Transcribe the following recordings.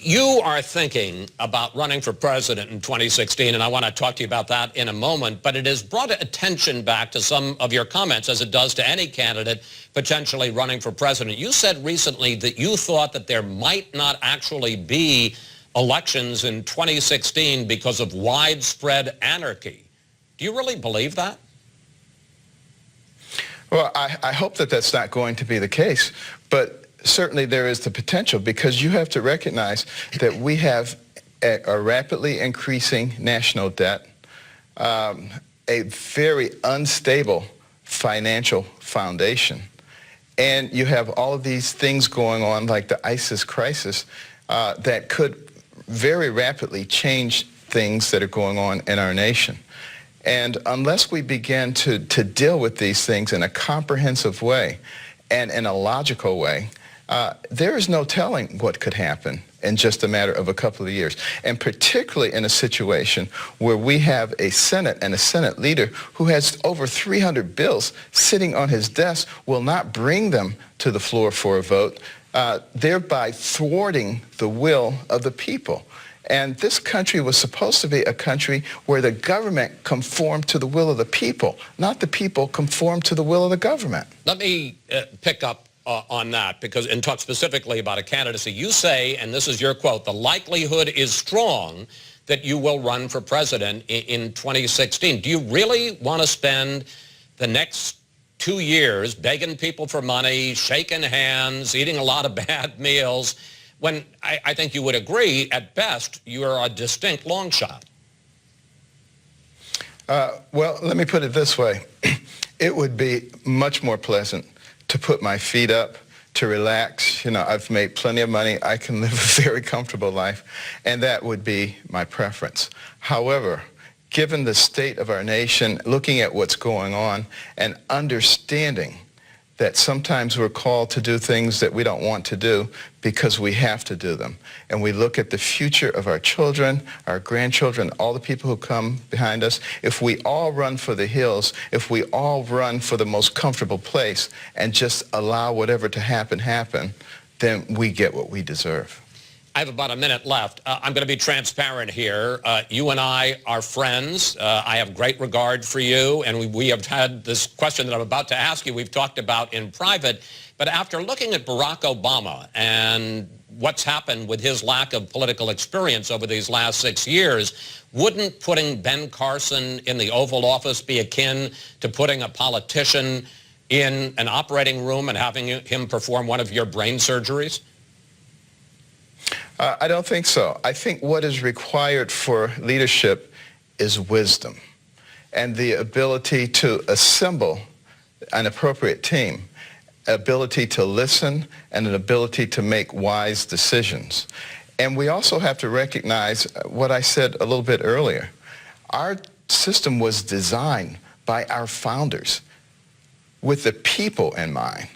You are thinking about running for president in 2016, and I want to talk to you about that in a moment, but it has brought attention back to some of your comments, as it does to any candidate potentially running for president. You said recently that you thought that there might not actually be elections in 2016 because of widespread anarchy. Do you really believe that? Well, I hope that that's not going to be the case, but certainly there is the potential, because you have to recognize that we have a rapidly increasing national debt, a very unstable financial foundation, and you have all of these things going on like the ISIS crisis that could very rapidly change things that are going on in our nation. And unless we begin to deal with these things in a comprehensive way and in a logical way, there is no telling what could happen in just a matter of a couple of years, and particularly in a situation where we have a Senate and a Senate leader who has over 300 bills sitting on his desk, will not bring them to the floor for a vote, thereby thwarting the will of the people. And this country was supposed to be a country where the government conformed to the will of the people, not the people conform to the will of the government. Let me pick up on that, because, and talk specifically about a candidacy. You say, and this is your quote, the likelihood is strong that you will run for president in 2016. Do you really want to spend the next 2 years begging people for money, shaking hands, eating a lot of bad meals, when I think you would agree, at best, you're a distinct long shot? Well, let me put it this way. It would be much more pleasant to put my feet up, to relax. You know, I've made plenty of money. I can live a very comfortable life, and that would be my preference. However, given the state of our nation, looking at what's going on and understanding that sometimes we're called to do things that we don't want to do because we have to do them. And we look at the future of our children, our grandchildren, all the people who come behind us. If we all run for the hills, if we all run for the most comfortable place and just allow whatever to happen, then we get what we deserve. I have about a minute left. I'm going to be transparent here. You and I are friends. I have great regard for you, and we have had this question that I'm about to ask you, we've talked about in private. But after looking at Barack Obama and what's happened with his lack of political experience over these last 6 years, wouldn't putting Ben Carson in the Oval Office be akin to putting a politician in an operating room and having him perform one of your brain surgeries? I don't think so. I think what is required for leadership is wisdom and the ability to assemble an appropriate team, ability to listen, and an ability to make wise decisions. And we also have to recognize what I said a little bit earlier. Our system was designed by our founders with the people in mind,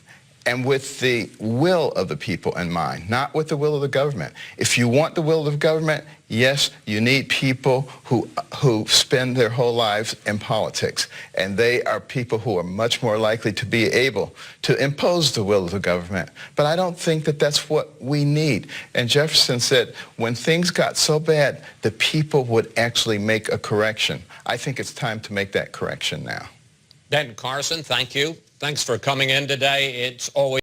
and with the will of the people in mind, not with the will of the government. If you want the will of the government, yes, you need people who spend their whole lives in politics, and they are people who are much more likely to be able to impose the will of the government. But I don't think that that's what we need. And Jefferson said, when things got so bad, the people would actually make a correction. I think it's time to make that correction now. Ben Carson, thank you. Thanks for coming in today. It's always